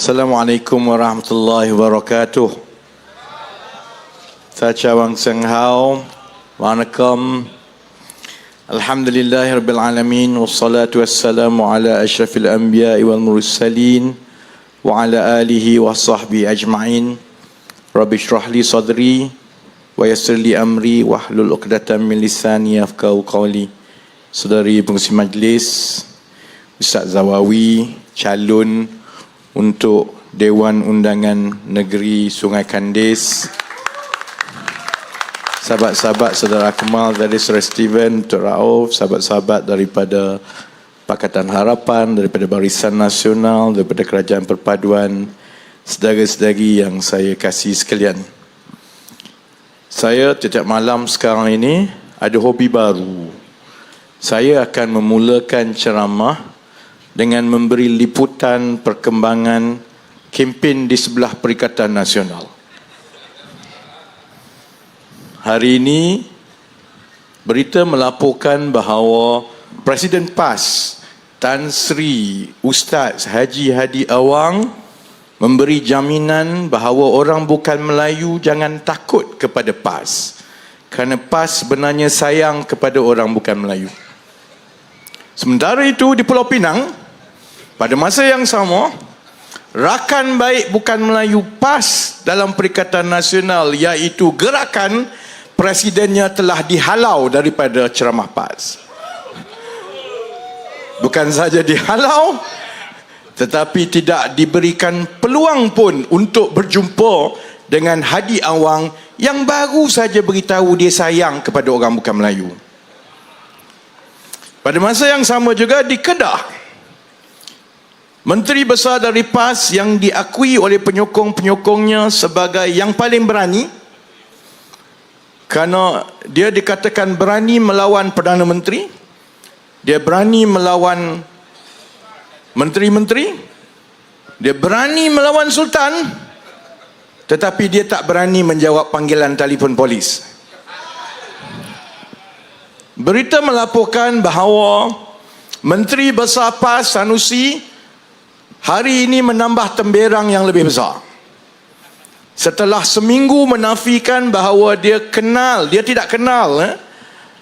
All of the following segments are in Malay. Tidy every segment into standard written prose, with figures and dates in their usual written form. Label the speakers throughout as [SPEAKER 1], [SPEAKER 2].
[SPEAKER 1] Assalamualaikum warahmatullahi wabarakatuh. Tachawang Senghau, Wanakkam. Alhamdulillahirabbil alamin wassalatu wassalamu ala asyrafil anbiya'i wal mursalin wa ala alihi wa sahbihi ajma'in. Rabbi shrah li sadri wa yassir li amri wahlul 'uqdatam min lisani yafqahu qawli. Saudari pengurusi majlis, Ustaz Zawawi, calon untuk Dewan Undangan Negeri Sungai Kandis, sahabat-sahabat saudara Akmal dari Saudara Steven, Dr. Rauf, sahabat-sahabat daripada Pakatan Harapan, daripada Barisan Nasional, daripada Kerajaan Perpaduan, saudara-saudari yang saya kasih sekalian. Saya setiap malam sekarang ini ada hobi baru. Saya akan memulakan ceramah dengan memberi liputan perkembangan kempen di sebelah Perikatan Nasional. Hari ini berita melaporkan bahawa Presiden PAS Tan Sri Ustaz Haji Hadi Awang memberi jaminan bahawa orang bukan Melayu jangan takut kepada PAS, kerana PAS sebenarnya sayang kepada orang bukan Melayu. Sementara itu di Pulau Pinang, pada masa yang sama, rakan baik bukan Melayu PAS dalam Perikatan Nasional, iaitu gerakan, presidennya telah dihalau daripada ceramah PAS. Bukan saja dihalau, tetapi tidak diberikan peluang pun untuk berjumpa dengan Hadi Awang yang baru saja beritahu dia sayang kepada orang bukan Melayu. Pada masa yang sama juga di Kedah, Menteri Besar dari PAS yang diakui oleh penyokong-penyokongnya sebagai yang paling berani, kerana dia dikatakan berani melawan Perdana Menteri, dia berani melawan menteri-menteri, dia berani melawan Sultan, tetapi dia tak berani menjawab panggilan telefon polis. Berita melaporkan bahawa Menteri Besar PAS Sanusi hari ini menambah temberang yang lebih besar. Setelah seminggu menafikan bahawa dia tidak kenal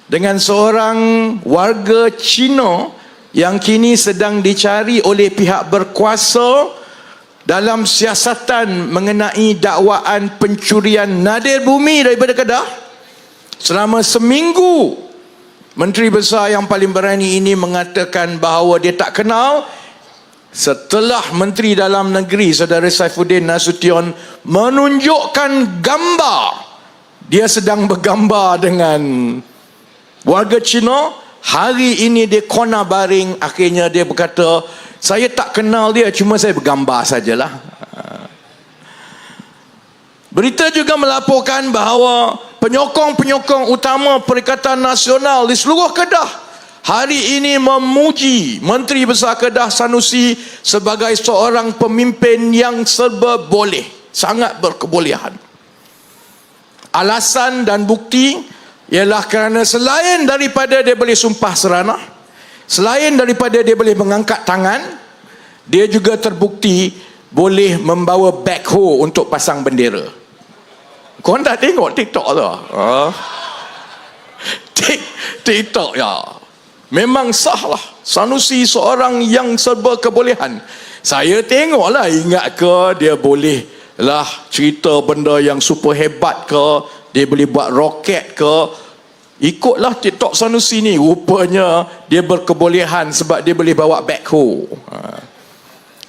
[SPEAKER 1] dengan seorang warga Cina yang kini sedang dicari oleh pihak berkuasa dalam siasatan mengenai dakwaan pencurian nadir bumi daripada Kedah. Selama seminggu, Menteri Besar yang paling berani ini mengatakan bahawa dia tak kenal, setelah Menteri Dalam Negeri Saudara Saifuddin Nasution menunjukkan gambar dia sedang bergambar dengan warga Cina. Hari ini dia kona baring, akhirnya dia berkata, saya tak kenal dia, cuma saya bergambar sajalah. Berita juga melaporkan bahawa penyokong-penyokong utama Perikatan Nasional di seluruh Kedah hari ini memuji Menteri Besar Kedah Sanusi sebagai seorang pemimpin yang serba boleh, sangat berkebolehan. Alasan dan bukti ialah kerana selain daripada dia boleh sumpah seranah, selain daripada dia boleh mengangkat tangan, dia juga terbukti boleh membawa backhoe untuk pasang bendera. Korang dah tengok TikTok tu? TikTok ya. Memang sahlah Sanusi seorang yang serba kebolehan. Saya tengoklah, ingat ke dia boleh lah cerita benda yang super hebat ke, dia boleh buat roket ke. Ikutlah TikTok Sanusi ni, rupanya dia berkebolehan sebab dia boleh bawa backhoe.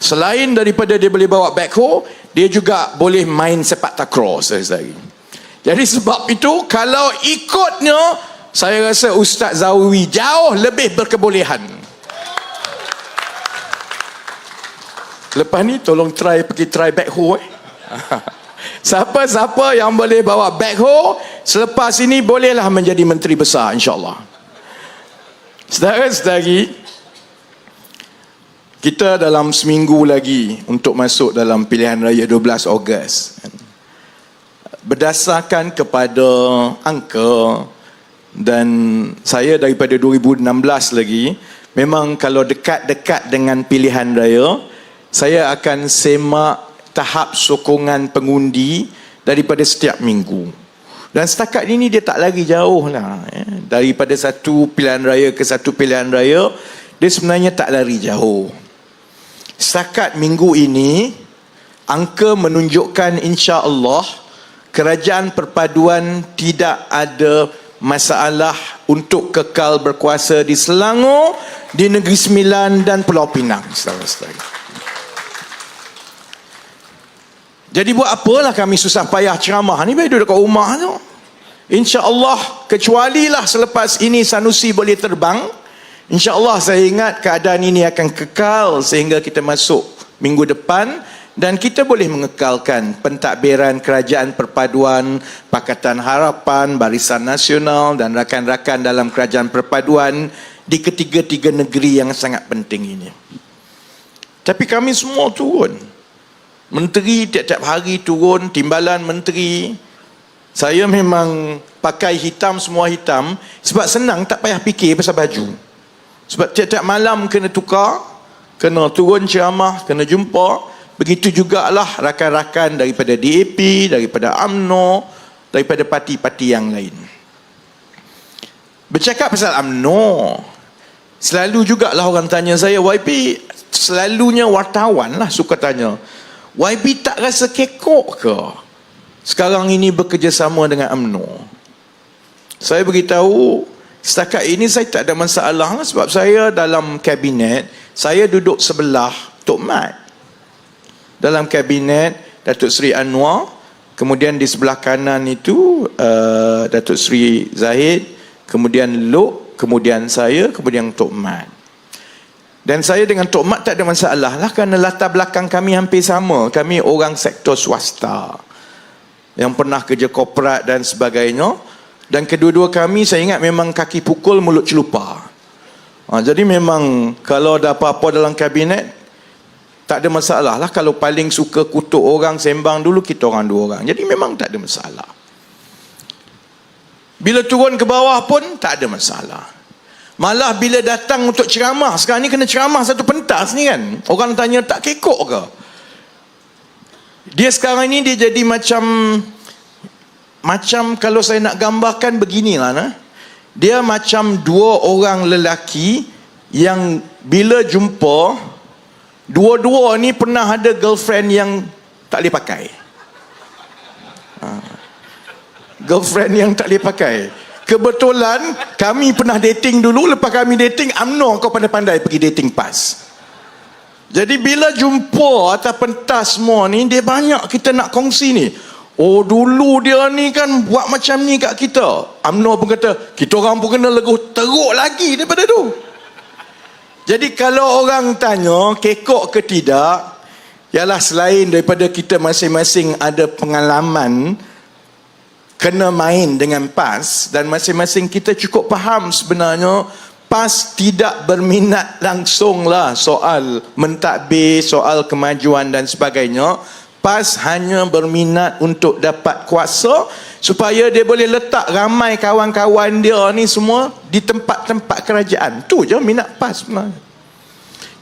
[SPEAKER 1] Selain daripada dia boleh bawa backhoe, dia juga boleh main sepak takraw sehari-hari. Jadi sebab itu, kalau ikutnya, saya rasa Ustaz Zawawi jauh lebih berkebolehan. Lepas ni tolong pergi try backhoe. Siapa-siapa yang boleh bawa backhoe selepas ini bolehlah menjadi Menteri Besar, insya-Allah. Saudara-saudari, kita dalam seminggu lagi untuk masuk dalam pilihan raya 12 Ogos. Berdasarkan kepada angka, dan saya daripada 2016 lagi, memang kalau dekat-dekat dengan pilihan raya, saya akan semak tahap sokongan pengundi daripada setiap minggu. Dan setakat ini dia tak lari jauh lah. Daripada satu pilihan raya ke satu pilihan raya, dia sebenarnya tak lari jauh. Setakat minggu ini, angka menunjukkan insya-Allah kerajaan perpaduan tidak ada masalah untuk kekal berkuasa di Selangor, di Negeri Sembilan dan Pulau Pinang. Saudara-saudara. Jadi buat apalah kami susah payah ceramah ni, baik duduk kat rumah tu. InsyaAllah, kecualilah selepas ini Sanusi boleh terbang, InsyaAllah saya ingat keadaan ini akan kekal sehingga kita masuk minggu depan. Dan kita boleh mengekalkan pentadbiran Kerajaan Perpaduan, Pakatan Harapan, Barisan Nasional dan rakan-rakan dalam Kerajaan Perpaduan di ketiga-tiga negeri yang sangat penting ini. Tapi kami semua turun. Menteri tiap-tiap hari turun, timbalan menteri. Saya memang pakai hitam, semua hitam, sebab senang, tak payah fikir pasal baju. Sebab tiap-tiap malam kena tukar, kena turun ceramah, kena jumpa. Begitu jugalah rakan-rakan daripada DAP, daripada UMNO, daripada parti-parti yang lain. Bercakap pasal UMNO, selalu jugalah orang tanya saya, YB, selalunya wartawan lah suka tanya, YB tak rasa kekok ke sekarang ini bekerjasama dengan UMNO? Saya beritahu, setakat ini saya tak ada masalah lah, sebab saya dalam kabinet, saya duduk sebelah Tok Mat. Dalam kabinet Datuk Seri Anwar, kemudian di sebelah kanan itu Datuk Seri Zahid, kemudian Lok, kemudian saya, kemudian Tok Mat. Dan saya dengan Tok Mat tak ada masalah lah, kerana latar belakang kami hampir sama. Kami orang sektor swasta yang pernah kerja korporat dan sebagainya. Dan kedua-dua kami saya ingat memang kaki pukul mulut celupar. Jadi memang kalau ada apa-apa dalam kabinet, tak ada masalah lah. Kalau paling suka kutuk orang, sembang dulu, kita orang dua orang. Jadi memang tak ada masalah. Bila turun ke bawah pun tak ada masalah. Malah bila datang untuk ceramah, sekarang ni kena ceramah satu pentas ni kan, orang tanya tak kekok ke? Dia sekarang ni dia jadi macam kalau saya nak gambarkan beginilah nah. Dia macam dua orang lelaki yang bila jumpa, dua-dua ni pernah ada girlfriend yang tak boleh pakai. Girlfriend yang tak boleh pakai. Kebetulan kami pernah dating dulu. Lepas kami dating, UMNO kau pandai-pandai pergi dating PAS. Jadi bila jumpa atas pentas semua ni, dia banyak kita nak kongsi ni. Oh dulu dia ni kan buat macam ni kat kita. UMNO pun kata, kita orang pun kena leguh teruk lagi daripada tu. Jadi kalau orang tanya kekok ke tidak, ialah selain daripada kita masing-masing ada pengalaman kena main dengan PAS, dan masing-masing kita cukup faham sebenarnya PAS tidak berminat langsung lah soal mentadbir, soal kemajuan dan sebagainya. PAS hanya berminat untuk dapat kuasa supaya dia boleh letak ramai kawan-kawan dia ni semua di tempat-tempat kerajaan. Tu je minat PAS sebenarnya.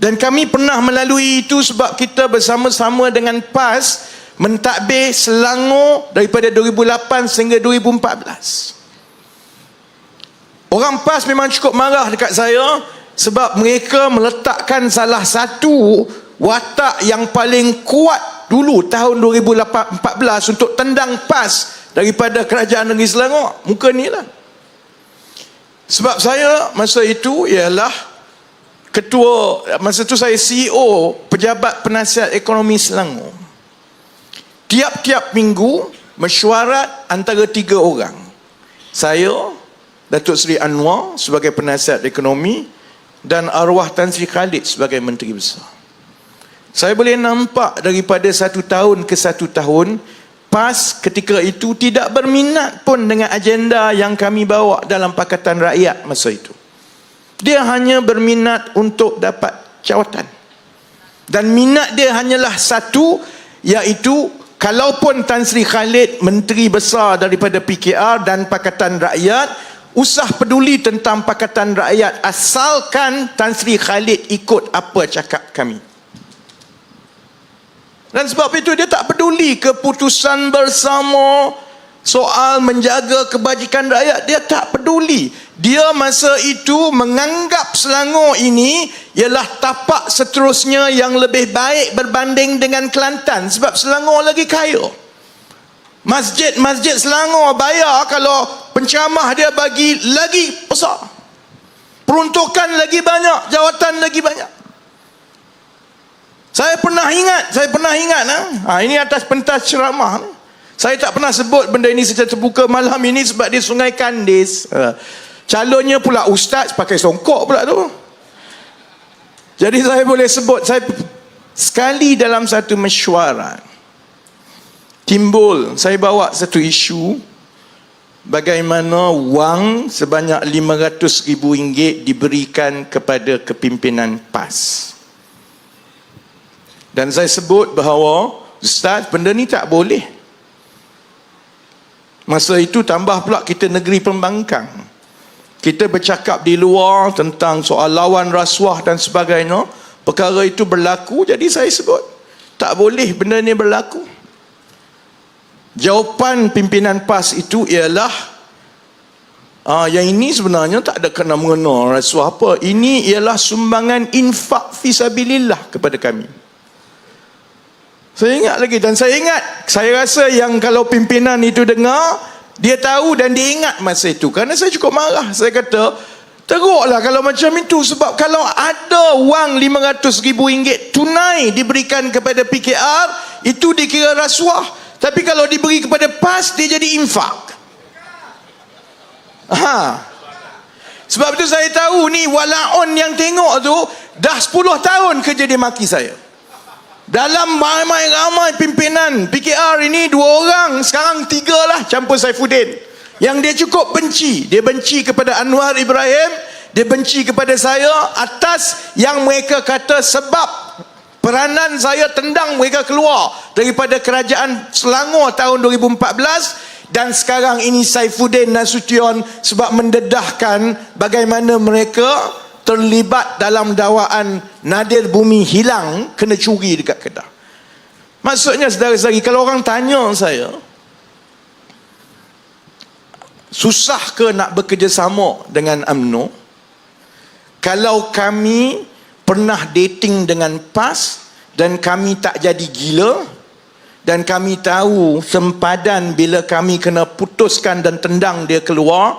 [SPEAKER 1] Dan kami pernah melalui itu sebab kita bersama-sama dengan PAS mentadbir Selangor daripada 2008 sehingga 2014. Orang PAS memang cukup marah dekat saya sebab mereka meletakkan salah satu watak yang paling kuat dulu tahun 2014 untuk tendang PAS daripada Kerajaan Negeri Selangor. Muka ni lah. Sebab saya masa itu ialah ketua, masa itu saya CEO Pejabat Penasihat Ekonomi Selangor. Tiap-tiap minggu mesyuarat antara 3 orang. Saya, Datuk Seri Anwar sebagai penasihat ekonomi, dan arwah Tan Sri Khalid sebagai Menteri Besar. Saya boleh nampak daripada satu tahun ke satu tahun, PAS ketika itu tidak berminat pun dengan agenda yang kami bawa dalam Pakatan Rakyat masa itu. Dia hanya berminat untuk dapat jawatan. Dan minat dia hanyalah satu, iaitu kalaupun Tan Sri Khalid Menteri Besar daripada PKR dan Pakatan Rakyat, usah peduli tentang Pakatan Rakyat asalkan Tan Sri Khalid ikut apa cakap kami. Dan sebab itu dia tak peduli keputusan bersama soal menjaga kebajikan rakyat. Dia tak peduli. Dia masa itu menganggap Selangor ini ialah tapak seterusnya yang lebih baik berbanding dengan Kelantan. Sebab Selangor lagi kaya. Masjid Selangor bayar kalau penceramah dia bagi lagi besar. Peruntukan lagi banyak, jawatan lagi banyak. Saya pernah ingat ini atas pentas ceramah. Saya tak pernah sebut benda ini secara terbuka malam ini sebab dia Sungai Kandis. Calonnya pula ustaz pakai songkok pula tu. Jadi saya boleh sebut, saya sekali dalam satu mesyuarat timbul, saya bawa satu isu bagaimana wang sebanyak RM500,000 diberikan kepada kepimpinan PAS. Dan saya sebut bahawa ustaz, benda ni tak boleh. Masa itu tambah pula kita negeri pembangkang. Kita bercakap di luar tentang soal lawan rasuah dan sebagainya. Perkara itu berlaku, jadi saya sebut tak boleh benda ni berlaku. Jawapan pimpinan PAS itu ialah yang ini sebenarnya tak ada kena-mengena rasuah apa. Ini ialah sumbangan infak fisabilillah kepada kami. Saya ingat lagi, dan saya rasa yang kalau pimpinan itu dengar, dia tahu dan dia ingat masa itu. Kerana saya cukup marah. Saya kata, teruklah kalau macam itu. Sebab kalau ada wang RM500,000 tunai diberikan kepada PKR, itu dikira rasuah. Tapi kalau diberi kepada PAS, dia jadi infak. Sebab itu saya tahu ni walaun yang tengok tu dah 10 tahun kerja dia maki saya. Dalam ramai pimpinan PKR ini 2 orang, sekarang 3 lah campur Saifuddin, yang dia cukup benci. Dia benci kepada Anwar Ibrahim, dia benci kepada saya atas yang mereka kata sebab peranan saya tendang mereka keluar daripada kerajaan Selangor tahun 2014, dan sekarang ini Saifuddin Nasution sebab mendedahkan bagaimana mereka terlibat dalam dakwaan Nadir Bumi hilang kena curi dekat Kedah. Maksudnya saudara-saudari, kalau orang tanya saya, susah ke nak bekerjasama dengan UMNO? Kalau kami pernah dating dengan PAS dan kami tak jadi gila, dan kami tahu sempadan bila kami kena putuskan dan tendang dia keluar,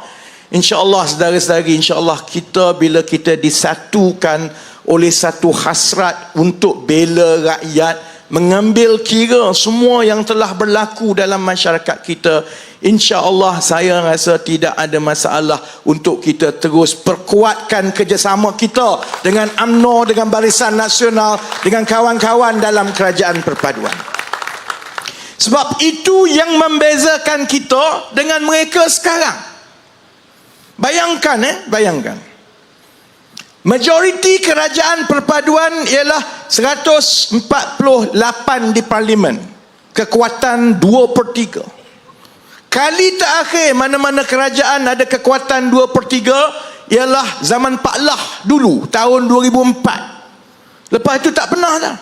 [SPEAKER 1] InsyaAllah saudara-saudari, insyaAllah kita bila kita disatukan oleh satu hasrat untuk bela rakyat, mengambil kira semua yang telah berlaku dalam masyarakat kita, InsyaAllah saya rasa tidak ada masalah untuk kita terus perkuatkan kerjasama kita dengan UMNO, dengan Barisan Nasional, dengan kawan-kawan dalam kerajaan perpaduan. Sebab itu yang membezakan kita dengan mereka sekarang. Bayangkan. Majoriti kerajaan perpaduan ialah 148 di parlimen. Kekuatan 2/3. Kali terakhir mana-mana kerajaan ada kekuatan 2/3 ialah zaman Pak Lah dulu, tahun 2004. Lepas itu tak pernah dah.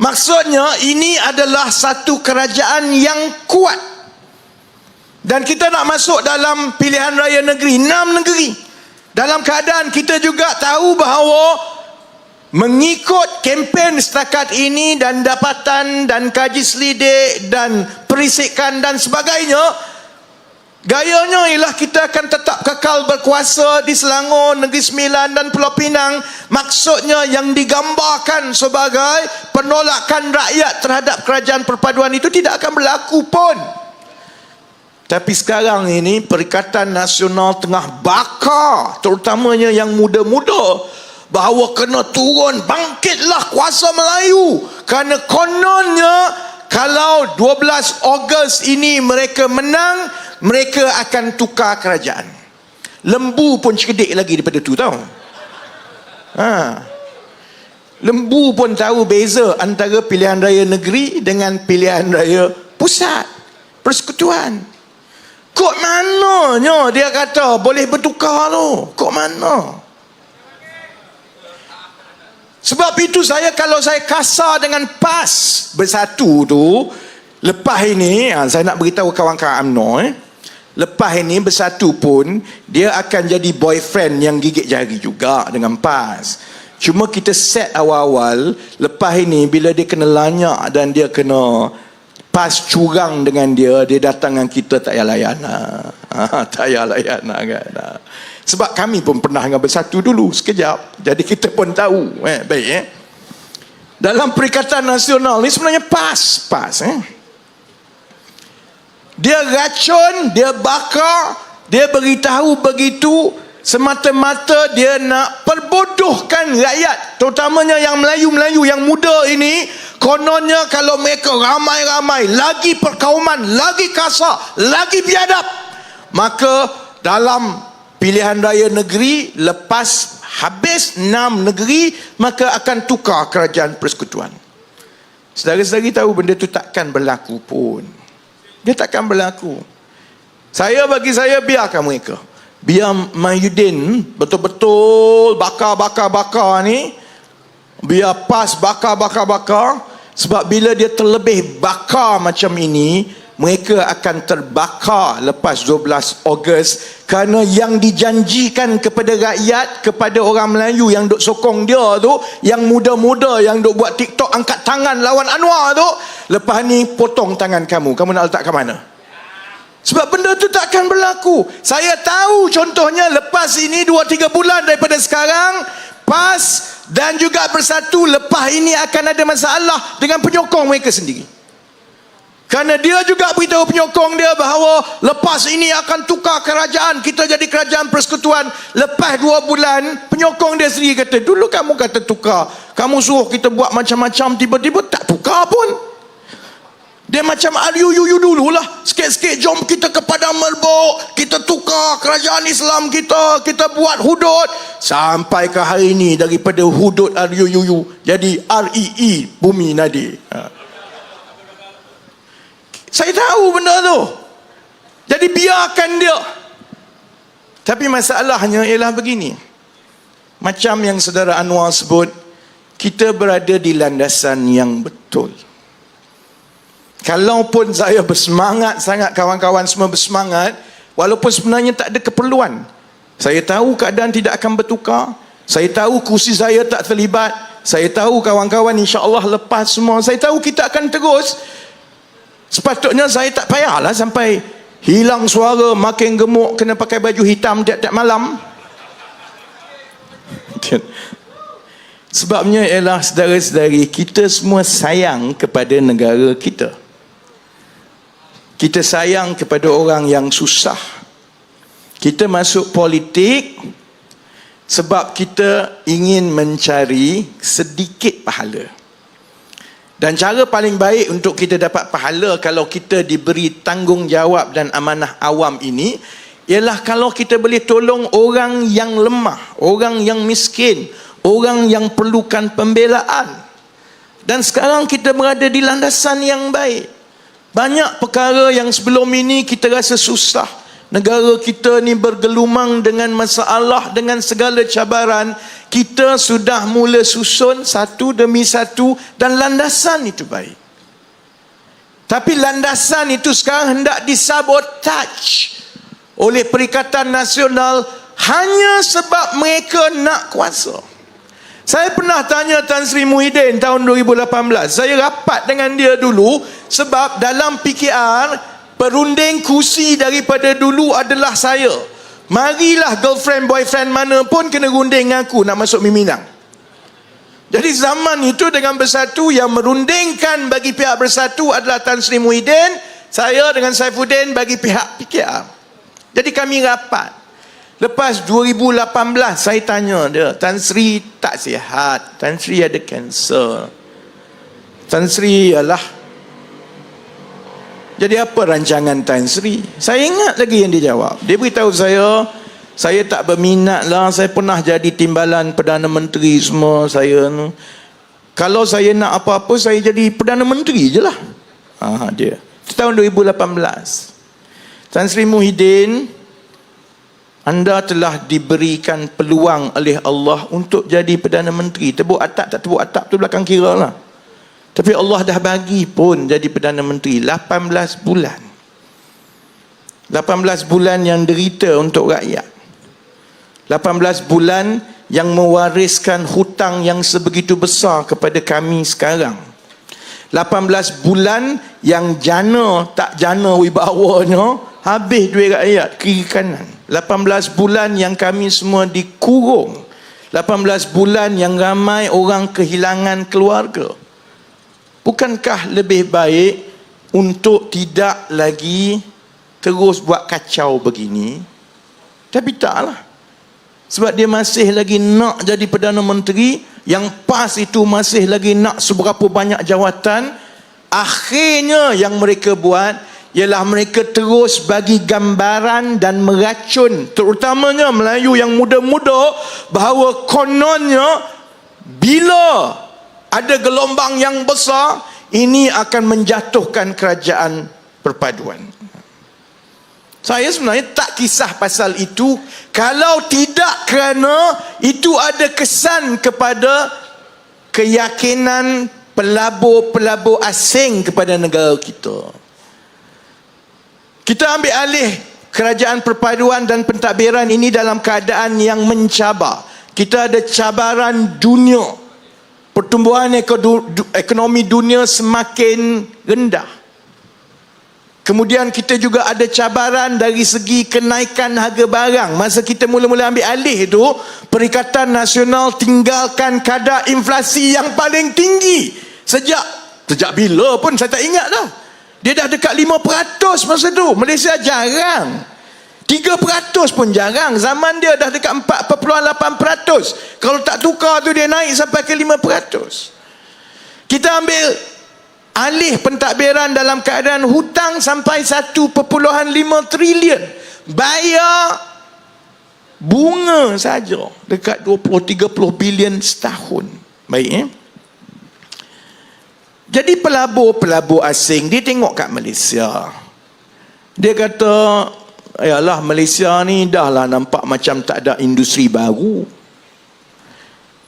[SPEAKER 1] Maksudnya ini adalah satu kerajaan yang kuat. Dan kita nak masuk dalam pilihan raya negeri, 6 negeri. Dalam keadaan kita juga tahu bahawa mengikut kempen setakat ini dan dapatan dan kaji selidik dan perisikan dan sebagainya, gayanya ialah kita akan tetap kekal berkuasa di Selangor, Negeri Sembilan dan Pulau Pinang. Maksudnya yang digambarkan sebagai penolakan rakyat terhadap kerajaan perpaduan itu tidak akan berlaku pun. Tapi sekarang ini Perikatan Nasional tengah bakar, terutamanya yang muda-muda, bahawa kena turun, bangkitlah kuasa Melayu. Kerana kononnya kalau 12 Ogos ini mereka menang, mereka akan tukar kerajaan. Lembu pun cerdik lagi daripada tu, tahu. Lembu pun tahu beza antara pilihan raya negeri dengan pilihan raya pusat, persekutuan. Kok mananya dia kata boleh bertukar tu? Kok mana? Sebab itu kalau saya kasar dengan PAS Bersatu tu, lepas ini saya nak beritahu kawan-kawan UMNO, lepas ini Bersatu pun dia akan jadi boyfriend yang gigit jari juga dengan PAS. Cuma kita set awal-awal, lepas ini bila dia kena lanyak dan dia kena PAS curang dengan dia datang dengan kita tak payah layan. Tak payah layan kan. Sebab kami pun pernah dengan Bersatu dulu sekejap. Jadi kita pun tahu. Baik. Dalam Perikatan Nasional ni sebenarnya PAS. Dia racun, dia bakar, dia beritahu begitu semata-mata dia nak perbodohkan rakyat, terutamanya yang Melayu-Melayu yang muda ini. Kononnya kalau mereka ramai-ramai, lagi perkauman, lagi kasar, lagi biadab, maka dalam pilihan raya negeri lepas habis 6 negeri, maka akan tukar kerajaan persekutuan. Saudara-saudari tahu benda tu takkan berlaku pun. Dia takkan berlaku. Bagi saya biarkan mereka. Biar Mahyudin betul-betul bakar ni. Biar PAS bakar. Sebab bila dia terlebih bakar macam ini, mereka akan terbakar lepas 12 Ogos. Kerana yang dijanjikan kepada rakyat, kepada orang Melayu yang duk sokong dia tu, yang muda-muda yang duk buat TikTok angkat tangan lawan Anwar tu, lepas ni potong tangan kamu nak letak ke mana? Sebab benda tu takkan berlaku. Saya tahu contohnya lepas ini 2-3 bulan daripada sekarang, PAS dan juga Bersatu lepas ini akan ada masalah dengan penyokong mereka sendiri. Kerana dia juga beritahu penyokong dia bahawa lepas ini akan tukar kerajaan, kita jadi kerajaan persekutuan. Lepas 2 bulan, penyokong dia sendiri kata, dulu kamu kata tukar, kamu suruh kita buat macam-macam, tiba-tiba tak tukar pun. Dia macam RUU dululah. Sikit-sikit jom kita ke Padang Merbok, kita tukar kerajaan Islam kita buat hudud. Sampai ke hari ini daripada hudud RUU jadi REE, Bumi Nadi. Saya tahu benda tu. Jadi biarkan dia. Tapi masalahnya ialah begini. Macam yang saudara Anwar sebut, kita berada di landasan yang betul. Kalaupun saya bersemangat sangat, kawan-kawan semua bersemangat, walaupun sebenarnya tak ada keperluan. Saya tahu keadaan tidak akan bertukar. Saya tahu kursi saya tak terlibat. Saya tahu kawan-kawan insya-Allah lepas semua. Saya tahu kita akan terus. Sepatutnya saya tak payahlah sampai hilang suara, makin gemuk, kena pakai baju hitam tiap-tiap malam. Sebabnya ialah saudara-saudari, kita semua sayang kepada negara kita. Kita sayang kepada orang yang susah. Kita masuk politik sebab kita ingin mencari sedikit pahala. Dan cara paling baik untuk kita dapat pahala kalau kita diberi tanggungjawab dan amanah awam ini ialah kalau kita boleh tolong orang yang lemah, orang yang miskin, orang yang perlukan pembelaan. Dan sekarang kita berada di landasan yang baik. Banyak perkara yang sebelum ini kita rasa susah. Negara kita ni bergelumang dengan masalah, dengan segala cabaran. Kita sudah mula susun satu demi satu dan landasan itu baik. Tapi landasan itu sekarang hendak disabotaj oleh Perikatan Nasional hanya sebab mereka nak kuasa. Saya pernah tanya Tan Sri Muhyiddin tahun 2018. Saya rapat dengan dia dulu sebab dalam PKR perunding kursi daripada dulu adalah saya. Marilah girlfriend boyfriend mana pun kena runding dengan aku nak masuk Miminang. Jadi zaman itu dengan Bersatu, yang merundingkan bagi pihak Bersatu adalah Tan Sri Muhyiddin, saya dengan Saifuddin bagi pihak PKR. Jadi kami rapat. Lepas 2018 saya tanya dia, Tan Sri tak sihat, Tan Sri ada kanser, Tan Sri ialah. Jadi apa rancangan Tan Sri? Saya ingat lagi yang dia jawab. Dia beritahu saya tak berminat lah, saya pernah jadi timbalan Perdana Menteri semua saya. Kalau saya nak apa-apa, saya jadi Perdana Menteri je lah. Dia. Itu tahun 2018. Tan Sri Muhyiddin anda telah diberikan peluang oleh Allah untuk jadi Perdana Menteri. Tepuk atap tak tepuk atap tu belakang kira lah. Tapi Allah dah bagi pun jadi Perdana Menteri 18 bulan. 18 bulan yang derita untuk rakyat. 18 bulan yang mewariskan hutang yang sebegitu besar kepada kami sekarang. 18 bulan yang jana tak jana wibawanya, habis duit rakyat kiri kanan. 18 bulan yang kami semua dikurung. 18 bulan yang ramai orang kehilangan keluarga. Bukankah lebih baik untuk tidak lagi terus buat kacau begini? Tapi taklah. Sebab dia masih lagi nak jadi Perdana Menteri, yang PAS itu masih lagi nak seberapa banyak jawatan. Akhirnya yang mereka buat ialah mereka terus bagi gambaran dan meracun, terutamanya Melayu yang muda-muda, bahawa kononnya bila ada gelombang yang besar, ini akan menjatuhkan kerajaan perpaduan. Saya sebenarnya tak kisah pasal itu, kalau tidak kerana itu ada kesan kepada keyakinan pelabur-pelabur asing kepada negara kita. Kita ambil alih kerajaan perpaduan dan pentadbiran ini dalam keadaan yang mencabar. Kita ada cabaran dunia. Pertumbuhan ekonomi dunia semakin rendah. Kemudian kita juga ada cabaran dari segi kenaikan harga barang. Masa kita mula-mula ambil alih itu, Perikatan Nasional tinggalkan kadar inflasi yang paling tinggi. Sejak bila pun saya tak ingat dah. Dia dah dekat 5% masa tu. Malaysia jarang. 3% pun jarang. Zaman dia dah dekat 4.8%. Kalau tak tukar tu dia naik sampai ke 5%. Kita ambil alih pentadbiran dalam keadaan hutang sampai 1.5 trilion. Bayar bunga saja dekat 20-30 bilion setahun. Baik Jadi pelabur-pelabur asing dia tengok kat Malaysia. Dia kata, yalah Malaysia ni dah lah nampak macam tak ada industri baru.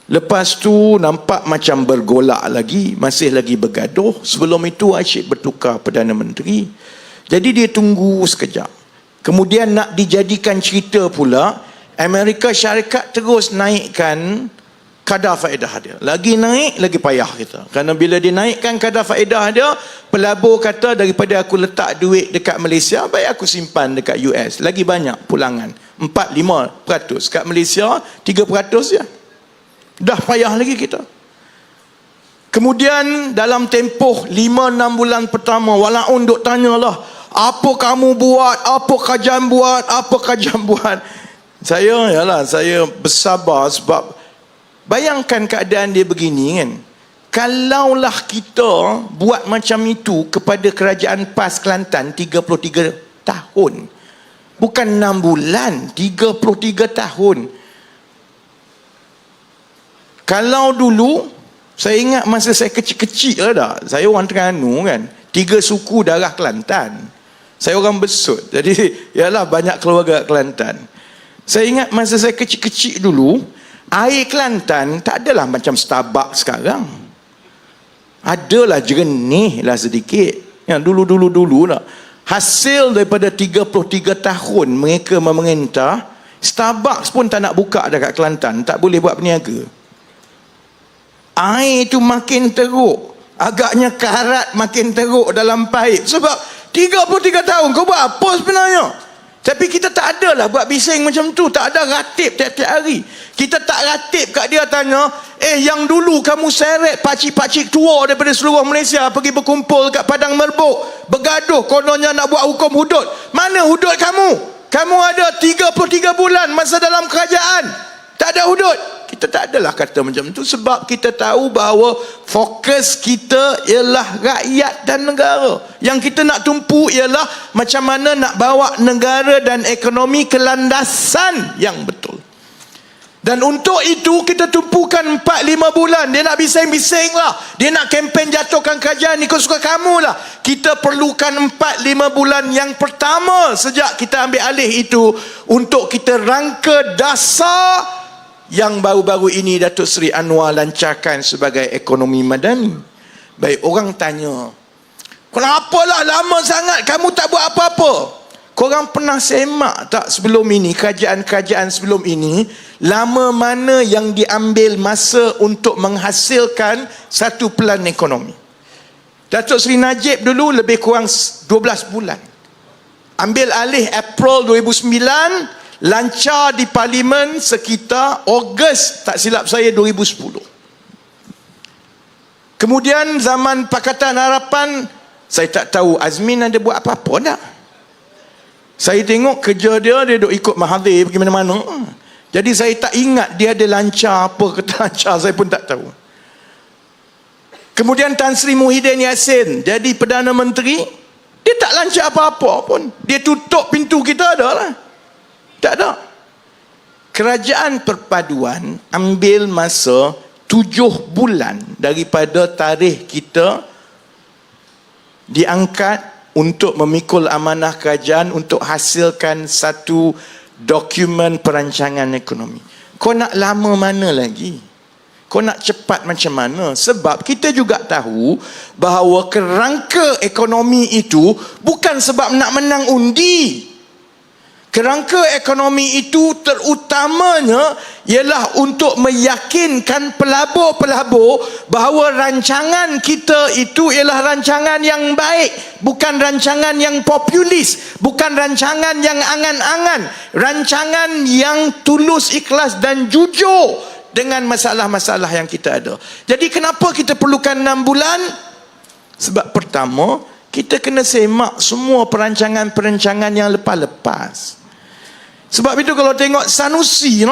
[SPEAKER 1] Lepas tu nampak macam bergolak lagi, masih lagi bergaduh. Sebelum itu asyik bertukar Perdana Menteri. Jadi dia tunggu sekejap. Kemudian nak dijadikan cerita pula, Amerika Syarikat terus naikkan kadar faedah dia. Lagi naik, lagi payah kita. Kerana bila dia naikkan kadar faedah dia, pelabur kata daripada aku letak duit dekat Malaysia, baik aku simpan dekat US. Lagi banyak pulangan. 4-5%. Kat Malaysia, 3% je. Dah payah lagi kita. Kemudian dalam tempoh 5-6 bulan pertama, walaupun duk tanyalah, apa kamu buat, apa kajian buat, apa kajian buat. Saya bersabar sebab bayangkan keadaan dia begini kan. Kalaulah kita buat macam itu kepada kerajaan PAS Kelantan 33 tahun. Bukan 6 bulan, 33 tahun. Kalau dulu, saya ingat masa saya kecil-kecil dah. Saya orang Terengganu kan. 3 suku darah Kelantan. Saya orang Besut. Jadi, yalah banyak keluarga Kelantan. Saya ingat masa saya kecil-kecil dulu, air Kelantan tak adalah macam Starbucks sekarang. Adalah jernih lah sedikit. Yang dulu-dulu lah. Hasil daripada 33 tahun mereka memerintah, Starbucks pun tak nak buka dekat Kelantan. Tak boleh buat peniaga. Air itu makin teruk. Agaknya karat makin teruk dalam paip. Sebab 33 tahun kau buat apa sebenarnya? Tapi kita tak ada lah buat bising macam tu. Tak ada ratib tiap-tiap hari. Kita tak ratib kat dia tanya, yang dulu kamu seret pakcik-pakcik tua daripada seluruh Malaysia pergi berkumpul kat Padang Merbuk, bergaduh kononnya nak buat hukum hudud. Mana hudud kamu? Kamu ada 33 bulan masa dalam kerajaan, tak ada hudud. Kita tak adalah kata macam tu sebab kita tahu bahawa fokus kita ialah rakyat dan negara. Yang kita nak tumpu ialah macam mana nak bawa negara dan ekonomi ke landasan yang betul. Dan untuk itu kita tumpukan 4-5 bulan. Dia nak bising-bising lah, dia nak kempen jatuhkan kerajaan, ikut suka kamu lah. Kita perlukan 4-5 bulan yang pertama sejak kita ambil alih itu untuk kita rangka dasar yang baru-baru ini Datuk Seri Anwar lancarkan sebagai ekonomi madani. Baik, orang tanya, kenapalah lama sangat kamu tak buat apa-apa? Korang pernah semak tak sebelum ini, kerajaan-kerajaan sebelum ini, lama mana yang diambil masa untuk menghasilkan satu pelan ekonomi? Datuk Seri Najib dulu lebih kurang 12 bulan. Ambil alih April 2009, lancar di Parlimen sekitar Ogos, tak silap saya, 2010. Kemudian zaman Pakatan Harapan, saya tak tahu Azmin ada buat apa-apa tak? Saya tengok kerja dia duk ikut Mahathir pergi mana-mana. Jadi saya tak ingat dia ada lancar apa ke tak lancar, saya pun tak tahu. Kemudian Tan Sri Muhyiddin Yassin jadi Perdana Menteri, dia tak lancar apa-apa pun. Dia tutup pintu kita ada lah. Tak ada. Kerajaan perpaduan ambil masa 7 bulan daripada tarikh kita diangkat untuk memikul amanah kerajaan untuk hasilkan satu dokumen perancangan ekonomi. Kau nak lama mana lagi? Kau nak cepat macam mana? Sebab kita juga tahu bahawa kerangka ekonomi itu bukan sebab nak menang undi. Kerangka ekonomi itu terutamanya ialah untuk meyakinkan pelabur-pelabur bahawa rancangan kita itu ialah rancangan yang baik, bukan rancangan yang populis, bukan rancangan yang angan-angan, rancangan yang tulus, ikhlas dan jujur dengan masalah-masalah yang kita ada. Jadi kenapa kita perlukan 6 bulan? Sebab pertama, kita kena semak semua perancangan-perancangan yang lepas-lepas. Sebab itu kalau tengok Sanusi,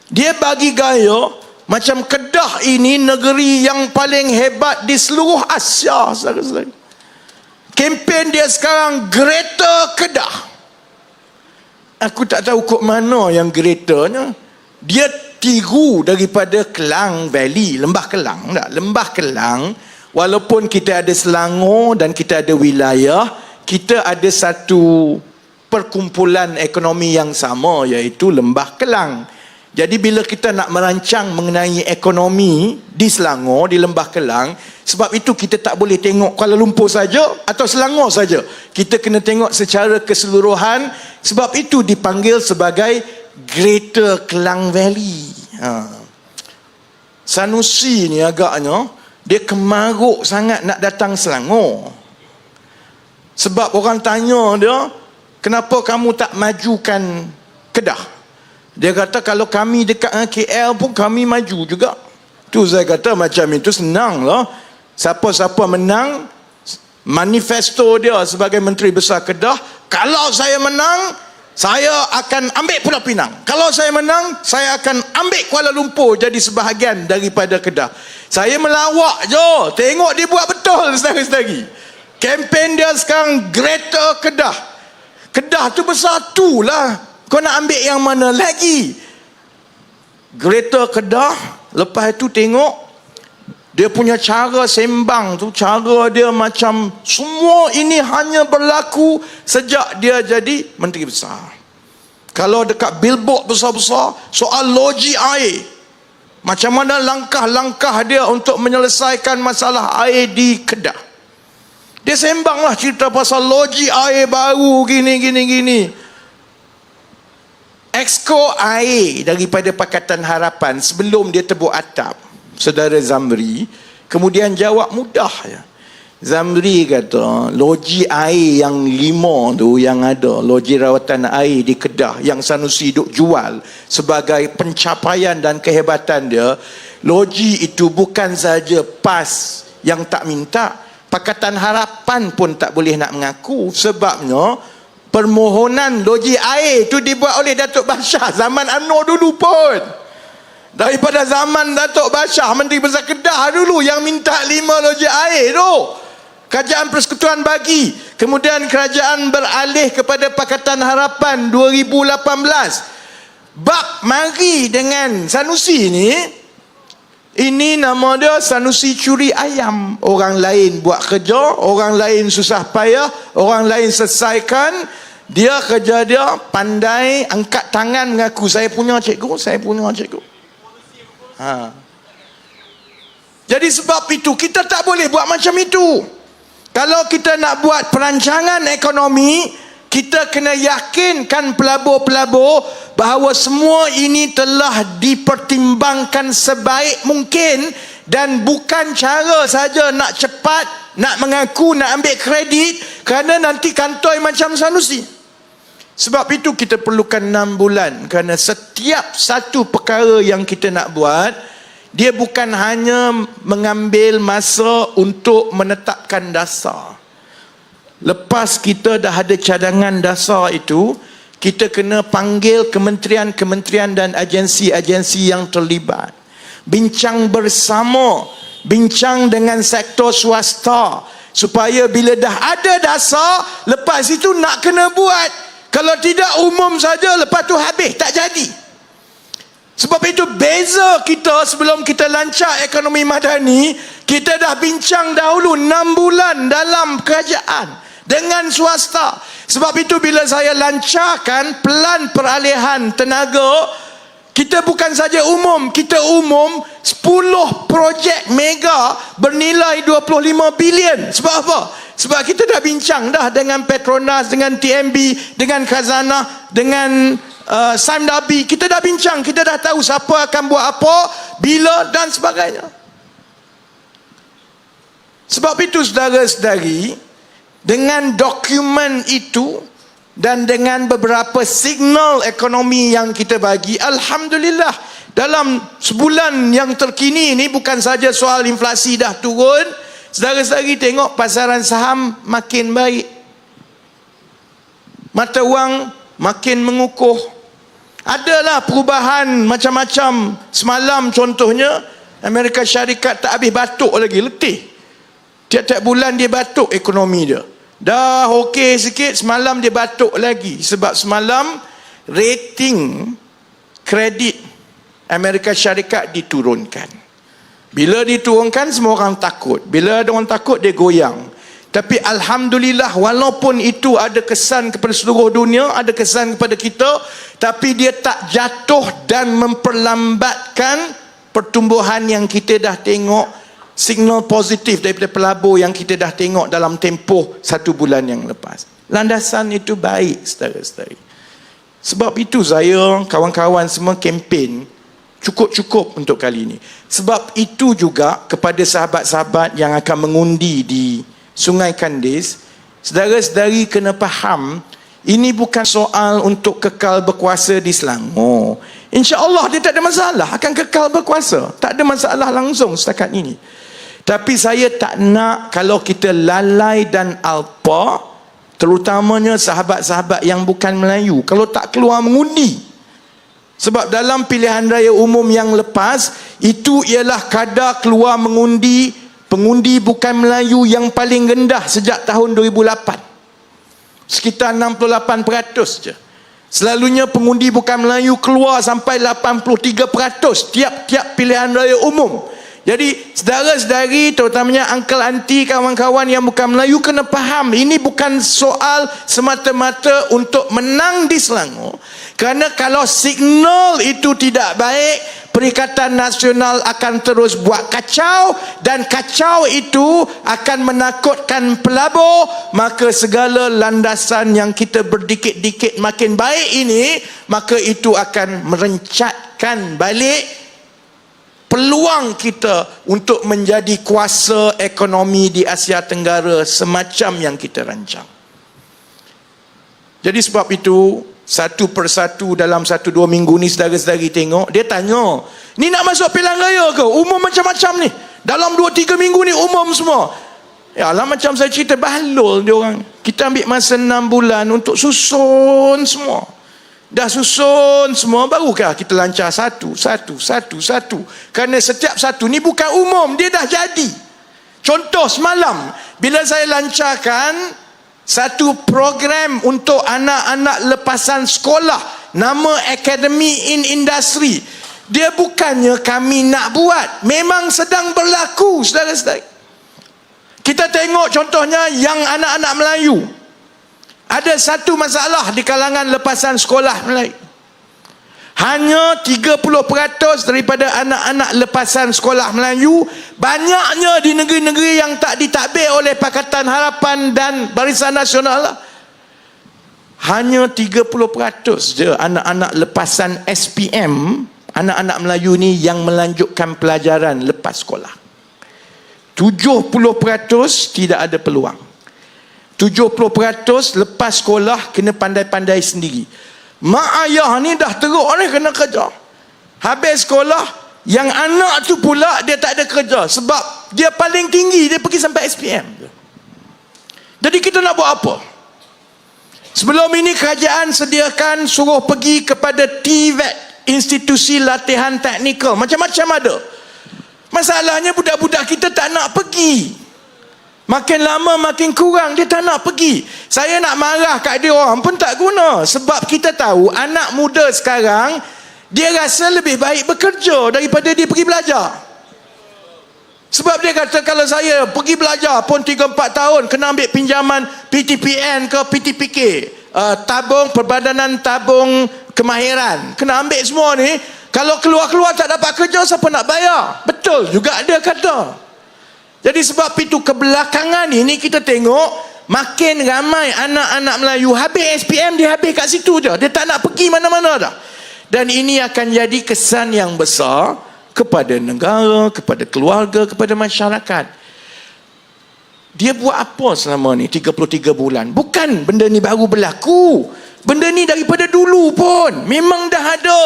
[SPEAKER 1] dia bagi gaya macam Kedah ini negeri yang paling hebat di seluruh Asia. Kempen dia sekarang Greater Kedah. Aku tak tahu kok mana yang greaternya. Dia tiru daripada Kelang Valley, Lembah Kelang. Lembah Kelang, walaupun kita ada Selangor dan kita ada wilayah, kita ada satu perkumpulan ekonomi yang sama, iaitu Lembah Kelang. Jadi bila kita nak merancang mengenai ekonomi di Selangor, di Lembah Kelang, sebab itu kita tak boleh tengok Kuala Lumpur saja atau Selangor saja. Kita kena tengok secara keseluruhan. Sebab itu dipanggil sebagai Greater Kelang Valley. Sanusi ni agaknya dia kemaruk sangat nak datang Selangor. Sebab orang tanya dia, kenapa kamu tak majukan Kedah? Dia kata kalau kami dekat dengan KL pun kami maju juga. Tu saya kata macam itu senang lah. Siapa-siapa menang, manifesto dia sebagai Menteri Besar Kedah, kalau saya menang, saya akan ambil Pulau Pinang. Kalau saya menang, saya akan ambil Kuala Lumpur jadi sebahagian daripada Kedah. Saya melawak je, tengok dia buat betul saudara-saudari. Kempen dia sekarang Greater Kedah. Kedah tu besar tu lah. Kau nak ambil yang mana lagi? Greater Kedah. Lepas itu tengok dia punya cara sembang tu, cara dia macam semua ini hanya berlaku sejak dia jadi Menteri Besar. Kalau dekat billboard besar-besar soal loji air, macam mana langkah-langkah dia untuk menyelesaikan masalah air di Kedah. Dia sembanglah cerita pasal loji air baru gini. Exco air daripada Pakatan Harapan sebelum dia tebuk atap, Saudara Zamri, kemudian jawab mudah ya. Zamri kata loji air yang 5 tu yang ada, loji rawatan air di Kedah yang Sanusi duk jual sebagai pencapaian dan kehebatan dia, loji itu bukan saja PAS yang tak minta, Pakatan Harapan pun tak boleh nak mengaku. Sebabnya permohonan loji air itu dibuat oleh Datuk Bashar zaman UMNO dulu pun. Daripada zaman Datuk Bashar, Menteri Besar Kedah dulu yang minta 5 loji air tu. Kerajaan Persekutuan bagi. Kemudian kerajaan beralih kepada Pakatan Harapan 2018. bab mari dengan Sanusi ni, ini nama dia Sanusi curi ayam. Orang lain buat kerja, orang lain susah payah, orang lain selesaikan. Dia kerja dia pandai angkat tangan mengaku saya punya cikgu, saya punya cikgu. Jadi sebab itu kita tak boleh buat macam itu. Kalau kita nak buat perancangan ekonomi, kita kena yakinkan pelabur-pelabur bahawa semua ini telah dipertimbangkan sebaik mungkin, dan bukan cara saja nak cepat, nak mengaku, nak ambil kredit, kerana nanti kantoi macam Sanusi. Sebab itu kita perlukan 6 bulan, kerana setiap satu perkara yang kita nak buat, dia bukan hanya mengambil masa untuk menetapkan dasar. Lepas kita dah ada cadangan dasar itu, kita kena panggil kementerian-kementerian dan agensi-agensi yang terlibat. Bincang bersama, bincang dengan sektor swasta, supaya bila dah ada dasar, lepas itu nak kena buat. Kalau tidak umum saja, lepas tu habis, tak jadi. Sebab itu beza kita sebelum kita lancar ekonomi madani, kita dah bincang dahulu 6 bulan dalam kerajaan dengan swasta. Sebab itu bila saya lancarkan pelan peralihan tenaga, kita bukan saja umum, kita umum 10 projek mega bernilai 25 bilion. Sebab apa? Sebab kita dah bincang dah dengan Petronas, dengan TMB, dengan Khazanah, dengan Saim Dabi. Kita dah bincang, kita dah tahu siapa akan buat apa, bila dan sebagainya. Sebab itu saudara-saudari, dengan dokumen itu dan dengan beberapa signal ekonomi yang kita bagi, alhamdulillah, dalam sebulan yang terkini ini bukan saja soal inflasi dah turun, saudara-saudari tengok pasaran saham makin baik, mata wang makin mengukuh. Adalah perubahan macam-macam. Semalam contohnya, Amerika Syarikat tak habis batuk lagi, letih. Tiap-tiap bulan dia batuk ekonomi dia. Dah okey sikit, semalam dia batuk lagi. Sebab semalam rating kredit Amerika Syarikat diturunkan. Bila diturunkan, semua orang takut. Bila ada orang takut, dia goyang. Tapi alhamdulillah, walaupun itu ada kesan kepada seluruh dunia, ada kesan kepada kita, tapi dia tak jatuh dan memperlambatkan pertumbuhan yang kita dah tengok, signal positif daripada pelabur yang kita dah tengok dalam tempoh 1 bulan yang lepas. Landasan itu baik, saudara-saudari. Sebab itu saya, kawan-kawan semua kempen cukup-cukup untuk kali ini. Sebab itu juga kepada sahabat-sahabat yang akan mengundi di Sungai Kandis, saudara-saudari kena faham, ini bukan soal untuk kekal berkuasa di Selangor. InsyaAllah dia tak ada masalah akan kekal berkuasa. Tak ada masalah langsung setakat ini. Tapi saya tak nak kalau kita lalai dan alpa, terutamanya sahabat-sahabat yang bukan Melayu, kalau tak keluar mengundi. Sebab dalam pilihan raya umum yang lepas, itu ialah kadar keluar mengundi pengundi bukan Melayu yang paling rendah sejak tahun 2008. Sekitar 68% je. Selalunya pengundi bukan Melayu keluar sampai 83% tiap-tiap pilihan raya umum. Jadi saudara-saudari, terutamanya uncle auntie, kawan-kawan yang bukan Melayu, kena faham, ini bukan soal semata-mata untuk menang di Selangor. Kerana kalau signal itu tidak baik, Perikatan Nasional akan terus buat kacau, dan kacau itu akan menakutkan pelabur. Maka segala landasan yang kita berdikit-dikit makin baik ini, maka itu akan merencatkan balik peluang kita untuk menjadi kuasa ekonomi di Asia Tenggara semacam yang kita rancang. Jadi sebab itu, satu persatu dalam 1-2 minggu ni saudara-saudari tengok, dia tanya, ni nak masuk pilihan raya ke? Umum macam-macam ni. Dalam 2-3 minggu ni umum semua. Ya lah, macam saya cerita, bahalul dia orang. Kita ambil masa 6 bulan untuk susun semua. Dah susun semua, barukah kita lancar satu. Kerana setiap satu ni bukan umum, dia dah jadi. Contoh semalam, bila saya lancarkan satu program untuk anak-anak lepasan sekolah nama Academy in Industry. Dia bukannya kami nak buat, memang sedang berlaku, saudara-saudara. Kita tengok contohnya yang anak-anak Melayu. Ada satu masalah di kalangan lepasan sekolah Melayu. Hanya 30% daripada anak-anak lepasan sekolah Melayu, banyaknya di negeri-negeri yang tak ditadbir oleh Pakatan Harapan dan Barisan Nasional, hanya 30% je anak-anak lepasan SPM, anak-anak Melayu ni yang melanjutkan pelajaran lepas sekolah. 70% tidak ada peluang. 70% lepas sekolah kena pandai-pandai sendiri. Mak ayah ni dah teruk ni kena kerja. Habis sekolah, yang anak tu pula dia tak ada kerja sebab dia paling tinggi, dia pergi sampai SPM. Jadi kita nak buat apa? Sebelum ini kerajaan sediakan suruh pergi kepada TVET, institusi latihan teknikal, macam-macam ada. Masalahnya budak-budak kita tak nak pergi. Makin lama makin kurang, dia tak nak pergi. Saya nak marah kat dia orang pun tak guna. Sebab kita tahu anak muda sekarang, dia rasa lebih baik bekerja daripada dia pergi belajar. Sebab dia kata kalau saya pergi belajar pun 3-4 tahun, kena ambil pinjaman PTPN ke PTPK, tabung Perbadanan Tabung Kemahiran, kena ambil semua ni. Kalau keluar-keluar tak dapat kerja, siapa nak bayar? Betul juga dia kata. Jadi sebab itu kebelakangan ini kita tengok makin ramai anak-anak Melayu habis SPM, dia habis kat situ je, dia tak nak pergi mana-mana dah. Dan ini akan jadi kesan yang besar kepada negara, kepada keluarga, kepada masyarakat. Dia buat apa selama ni 33 bulan? Bukan benda ni baru berlaku, benda ni daripada dulu pun memang dah ada.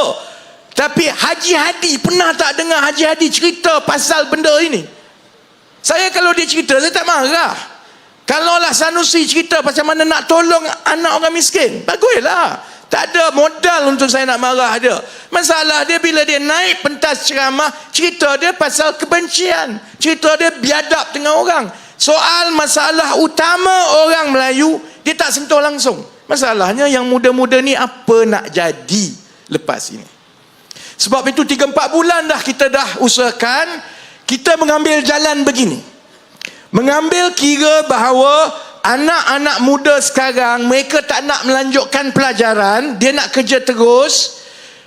[SPEAKER 1] Tapi Haji Hadi, pernah tak dengar Haji Hadi cerita pasal benda ini? Saya kalau dia cerita, saya tak marah. Kalaulah Sanusi cerita pasal mana nak tolong anak orang miskin, baguslah. Tak ada modal untuk saya nak marah dia. Masalah dia bila dia naik pentas ceramah, cerita dia pasal kebencian, cerita dia biadab dengan orang. Soal masalah utama orang Melayu, dia tak sentuh langsung. Masalahnya yang muda-muda ni apa nak jadi lepas ini? Sebab itu 3-4 bulan dah kita dah usahakan. Kita mengambil jalan begini, mengambil kira bahawa anak-anak muda sekarang, mereka tak nak melanjutkan pelajaran, dia nak kerja terus.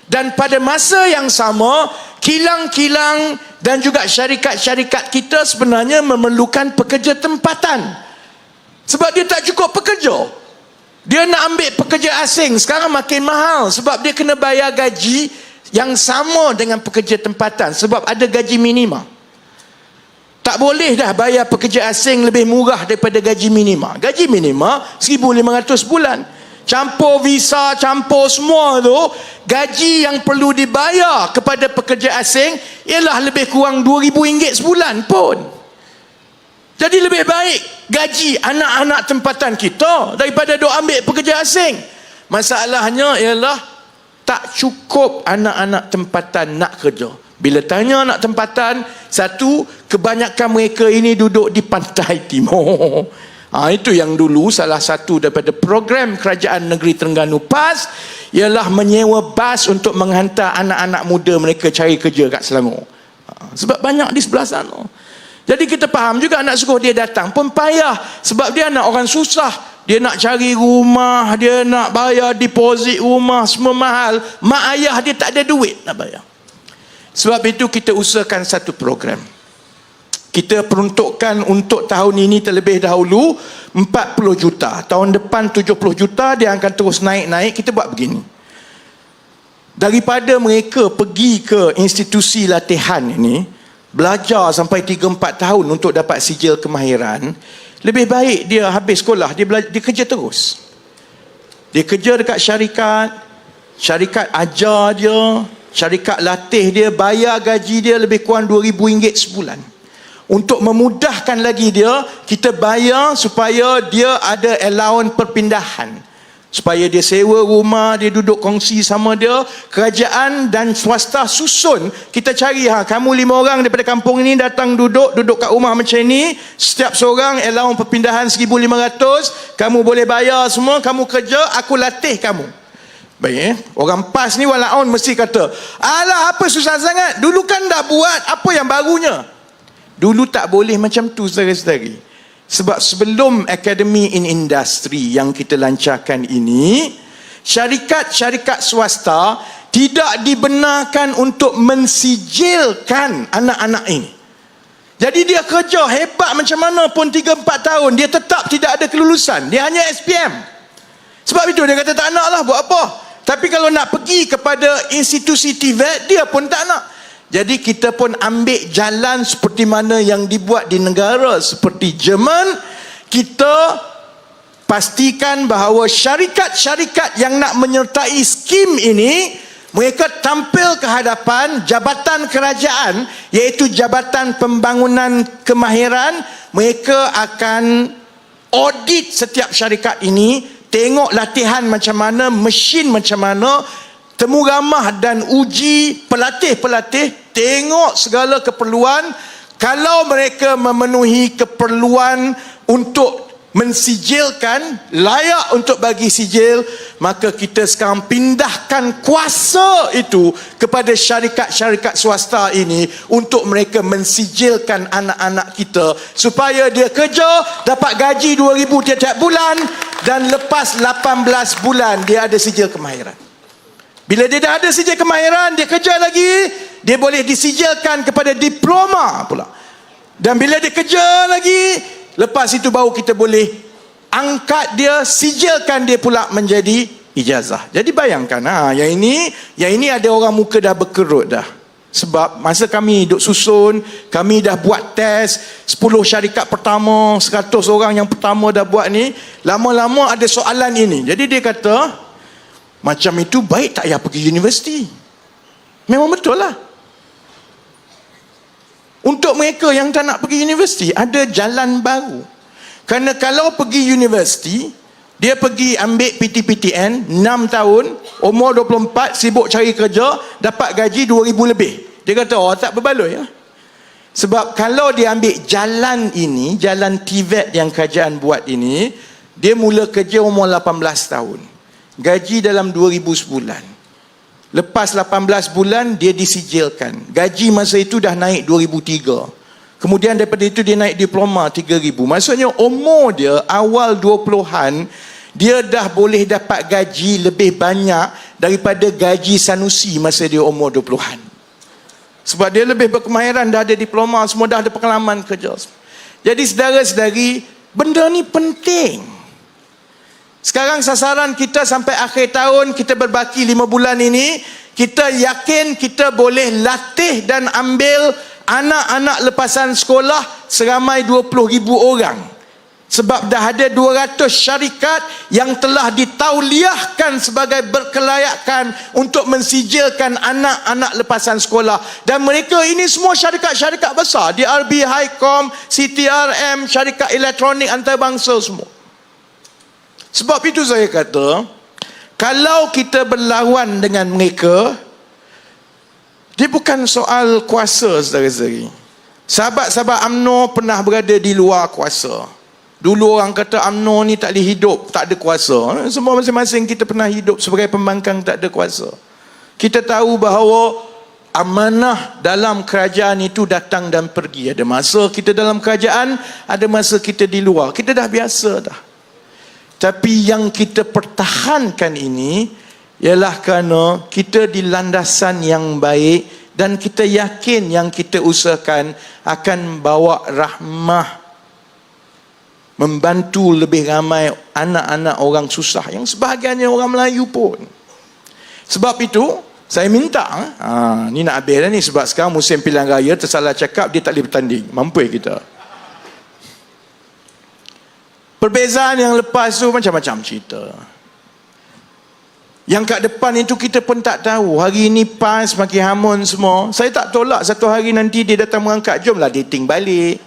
[SPEAKER 1] Dan pada masa yang sama, kilang-kilang dan juga syarikat-syarikat kita sebenarnya memerlukan pekerja tempatan. Sebab dia tak cukup pekerja, dia nak ambil pekerja asing. Sekarang makin mahal sebab dia kena bayar gaji yang sama dengan pekerja tempatan, sebab ada gaji minima. Tak boleh dah bayar pekerja asing lebih murah daripada gaji minima. Gaji minima 1,500 bulan. Campur visa, campur semua tu, gaji yang perlu dibayar kepada pekerja asing ialah lebih kurang RM2,000 sebulan pun. Jadi lebih baik gaji anak-anak tempatan kita daripada duk ambil pekerja asing. Masalahnya ialah tak cukup anak-anak tempatan nak kerja. Bila tanya anak tempatan, satu, kebanyakan mereka ini duduk di pantai timur. Itu yang dulu salah satu daripada program Kerajaan Negeri Terengganu PAS ialah menyewa bas untuk menghantar anak-anak muda mereka cari kerja kat Selangor. Sebab banyak di sebelah sana. Jadi kita faham juga nak suruh dia datang pun payah, sebab dia anak orang susah. Dia nak cari rumah, dia nak bayar deposit rumah, semua mahal. Mak ayah dia tak ada duit nak bayar. Sebab itu kita usahakan satu program. Kita peruntukkan untuk tahun ini terlebih dahulu 40 juta. Tahun depan 70 juta, dia akan terus naik-naik. Kita buat begini. Daripada mereka pergi ke institusi latihan ini, belajar sampai 3-4 tahun untuk dapat sijil kemahiran, lebih baik dia habis sekolah, dia kerja terus. Dia kerja dekat syarikat ajar dia, syarikat latih dia, bayar gaji dia lebih kurang RM2,000 sebulan. Untuk memudahkan lagi dia, kita bayar supaya dia ada allowance perpindahan, supaya dia sewa rumah, dia duduk kongsi sama dia. Kerajaan dan swasta susun, kita cari, kamu 5 orang daripada kampung ini datang duduk kat rumah macam ni, setiap seorang allowance perpindahan 1,500, kamu boleh bayar semua, kamu kerja, aku latih kamu. Baik, orang PAS ni walaupun mesti kata, alah apa susah sangat, dulu kan dah buat, apa yang barunya? Dulu tak boleh macam tu, saudara-saudari. Sebab sebelum Academy in Industry yang kita lancarkan ini, syarikat-syarikat swasta tidak dibenarkan untuk mensijilkan anak-anak ini. Jadi dia kerja hebat macam mana pun 3-4 tahun, dia tetap tidak ada kelulusan, dia hanya SPM. Sebab itu dia kata tak nak lah, buat apa? Tapi kalau nak pergi kepada institusi TVET, dia pun tak nak. Jadi kita pun ambil jalan seperti mana yang dibuat di negara seperti Jerman. Kita pastikan bahawa syarikat-syarikat yang nak menyertai skim ini, mereka tampil ke hadapan jabatan kerajaan, iaitu Jabatan Pembangunan Kemahiran. Mereka akan audit setiap syarikat ini, tengok latihan macam mana, mesin macam mana, temu ramah dan uji pelatih-pelatih, tengok segala keperluan. Kalau mereka memenuhi keperluan untuk mensijilkan, layak untuk bagi sijil, maka kita sekarang pindahkan kuasa itu kepada syarikat-syarikat swasta ini untuk mereka mensijilkan anak-anak kita supaya dia kerja dapat gaji 2,000 tiap-tiap bulan dan lepas 18 bulan dia ada sijil kemahiran. Bila dia dah ada sijil kemahiran, dia kerja lagi, dia boleh disijilkan kepada diploma pula. Dan bila dia kerja lagi, lepas itu baru kita boleh angkat dia, sijilkan dia pula menjadi ijazah. Jadi bayangkan, yang ini ada orang muka dah berkerut dah. Sebab masa kami duk susun, kami dah buat test 10 syarikat pertama, 100 orang yang pertama dah buat ni. Lama-lama ada soalan ini. Jadi dia kata, macam itu baik tak payah pergi universiti. Memang betul lah. Untuk mereka yang tak nak pergi universiti, ada jalan baru. Kerana kalau pergi universiti, dia pergi ambil PTPTN 6 tahun, umur 24, sibuk cari kerja, dapat gaji 2,000 lebih. Dia kata, tak berbaloi lah. Sebab kalau dia ambil jalan ini, jalan TVET yang kerajaan buat ini, dia mula kerja umur 18 tahun. Gaji dalam 2,000 sebulan. Lepas 18 bulan dia disijilkan. Gaji masa itu dah naik 2,003. Kemudian daripada itu dia naik diploma 3,000. Maksudnya umur dia awal 20-an, dia dah boleh dapat gaji lebih banyak daripada gaji Sanusi masa dia umur 20-an. Sebab dia lebih berkemahiran, dah ada diploma, semua dah ada pengalaman kerja. Jadi saudara-saudari, benda ni penting. Sekarang sasaran kita sampai akhir tahun, kita berbaki 5 bulan ini, kita yakin kita boleh latih dan ambil anak-anak lepasan sekolah seramai 20,000 orang. Sebab dah ada 200 syarikat yang telah ditauliahkan sebagai berkelayakan untuk mensijilkan anak-anak lepasan sekolah. Dan mereka ini semua syarikat-syarikat besar, DRB, Highcom, CTRM, syarikat elektronik antarabangsa semua. Sebab itu saya kata, kalau kita berlawan dengan mereka, dia bukan soal kuasa, saudara-saudari. Sahabat-sahabat UMNO pernah berada di luar kuasa. Dulu orang kata UMNO ni tak boleh hidup, tak ada kuasa. Semua masing-masing kita pernah hidup sebagai pembangkang tak ada kuasa. Kita tahu bahawa amanah dalam kerajaan itu datang dan pergi. Ada masa kita dalam kerajaan, ada masa kita di luar. Kita dah biasa dah. Tapi yang kita pertahankan ini ialah kerana kita di landasan yang baik dan kita yakin yang kita usahakan akan bawa rahmah, membantu lebih ramai anak-anak orang susah yang sebahagiannya orang Melayu pun. Sebab itu saya minta, ni nak habis dah ni sebab sekarang musim pilihan raya, tersalah cakap dia tak boleh bertanding. Mampu kita. Perbezaan yang lepas tu macam-macam cerita. Yang kat depan itu kita pun tak tahu. Hari ini PAS makin hamun semua. Saya tak tolak satu hari nanti dia datang mengangkat, jomlah dating balik.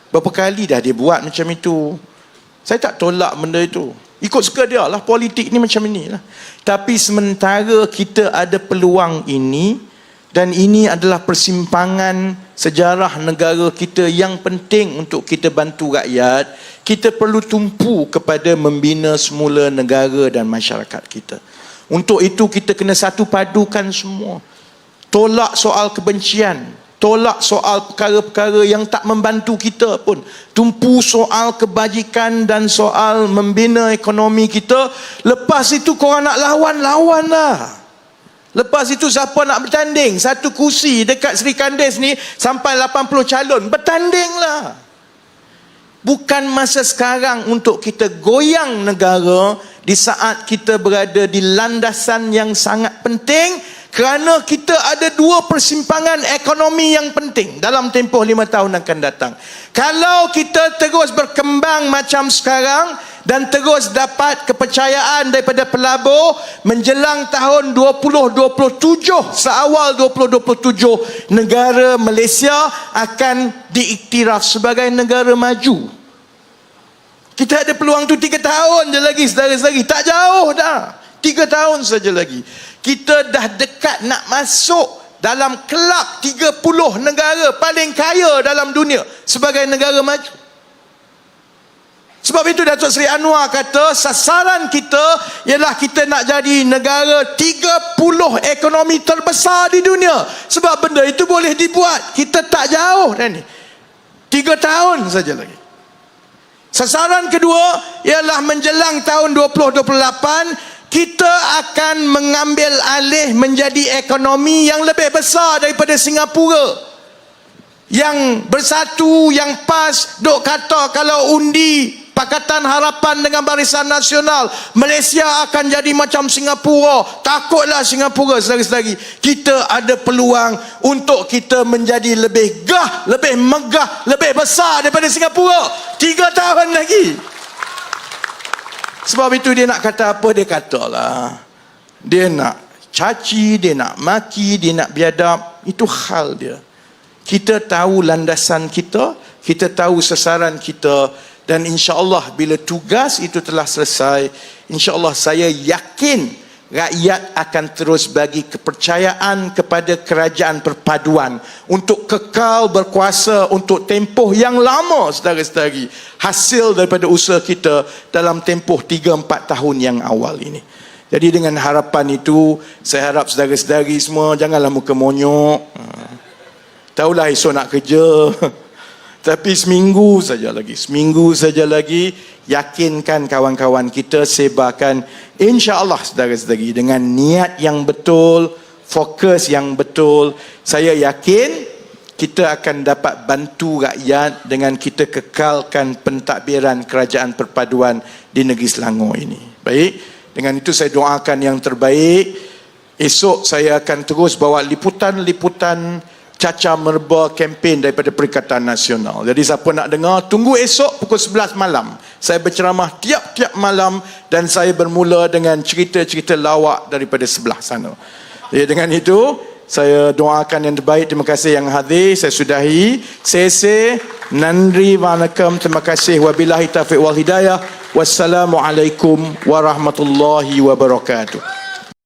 [SPEAKER 1] Berapa kali dah dia buat macam itu. Saya tak tolak benda itu. Ikut suka dia lah, politik ni macam inilah. Tapi sementara kita ada peluang ini, dan ini adalah persimpangan sejarah negara kita yang penting untuk kita bantu rakyat, kita perlu tumpu kepada membina semula negara dan masyarakat kita. Untuk itu kita kena satu padukan semua. Tolak soal kebencian, tolak soal perkara-perkara yang tak membantu kita pun. Tumpu soal kebajikan dan soal membina ekonomi kita. Lepas itu korang nak lawan, lawanlah. Lepas itu siapa nak bertanding? Satu kursi dekat Sri Kandes ni sampai 80 calon. Bertandinglah. Bukan masa sekarang untuk kita goyang negara di saat kita berada di landasan yang sangat penting, kerana kita ada dua persimpangan ekonomi yang penting dalam tempoh 5 tahun akan datang. Kalau kita terus berkembang macam sekarang dan terus dapat kepercayaan daripada pelabur, menjelang tahun 2027, seawal 2027, negara Malaysia akan diiktiraf sebagai negara maju. Kita ada peluang tu 3 tahun je lagi, saudara-saudari. Tak jauh dah, 3 tahun saja lagi. Kita dah dekat nak masuk dalam kelab 30 negara paling kaya dalam dunia sebagai negara maju. Sebab itu Datuk Seri Anwar kata sasaran kita ialah kita nak jadi negara 30 ekonomi terbesar di dunia. Sebab benda itu boleh dibuat. Kita tak jauh dah ni, 3 tahun saja lagi. Sasaran kedua ialah menjelang tahun 2028 kita akan mengambil alih menjadi ekonomi yang lebih besar daripada Singapura. Yang bersatu, yang PAS duk kata kalau undi Pakatan Harapan dengan Barisan Nasional, Malaysia akan jadi macam Singapura. Takutlah Singapura, saudara-saudari. Kita ada peluang untuk kita menjadi lebih gah, lebih megah, lebih besar daripada Singapura. 3 tahun lagi. Sebab itu dia nak kata apa, dia katalah. Dia nak caci, dia nak maki, dia nak biadab. Itu hal dia. Kita tahu landasan kita, kita tahu sasaran kita, dan insya-Allah bila tugas itu telah selesai, insya-Allah saya yakin rakyat akan terus bagi kepercayaan kepada kerajaan perpaduan untuk kekal berkuasa untuk tempoh yang lama, saudara-saudari, hasil daripada usaha kita dalam tempoh 3-4 tahun yang awal ini. Jadi dengan harapan itu, saya harap saudara-saudari semua janganlah muka monyok. Tahulah esok nak kerja. Tapi seminggu saja lagi, yakinkan kawan-kawan kita, sebarkan, insya-Allah saudara-saudari, dengan niat yang betul, fokus yang betul, saya yakin kita akan dapat bantu rakyat dengan kita kekalkan pentadbiran kerajaan perpaduan di negeri Selangor ini. Baik, dengan itu saya doakan yang terbaik. Esok saya akan terus bawa liputan-liputan caca merba kempen daripada Perikatan Nasional. Jadi siapa nak dengar, tunggu esok pukul 11 malam. Saya berceramah tiap-tiap malam dan saya bermula dengan cerita-cerita lawak daripada sebelah sana. Jadi dengan itu, saya doakan yang terbaik. Terima kasih yang hadir. Saya sudahi. Sese, nandri, vanakkam. Terima kasih. Wabillahi taufiq wal hidayah. Wassalamualaikum warahmatullahi wabarakatuh.